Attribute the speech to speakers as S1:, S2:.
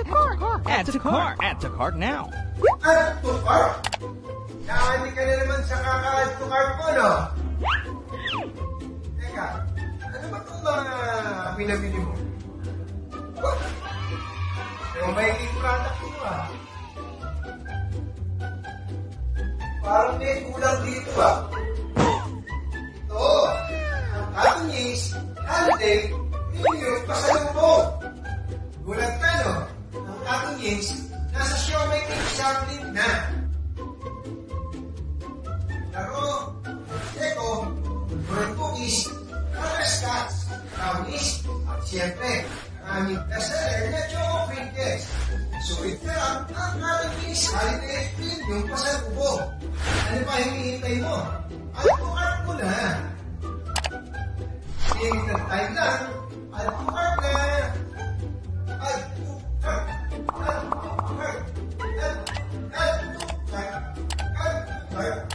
S1: to cart. Add to cart. Add to cart now.
S2: Add to cart? Nakahali ka na naman sa kaka-add to cart mo, no? Teka, ano ba itong mga pinabili mo? What? Yung mahiling product mo, ah. Parang may kulang dito, ah. Ito, ang Katungis, holiday, premium, pasalubong. Gulat ka, no? Ang Katungis, nasa Siomay Cake Shop din na. Pero, ito, burnt cookies, butterscotch, brownies, at siyempre, ang aming bestseller na Choco Crinkles. Sulit ka lang ang Katungis holiday premium pasalubong. Ano pa hinihintay mo? Add to cart mo na. Limited time lang. Add to cart na. Add to cart. Add to cart. Add to cart. Add to cart.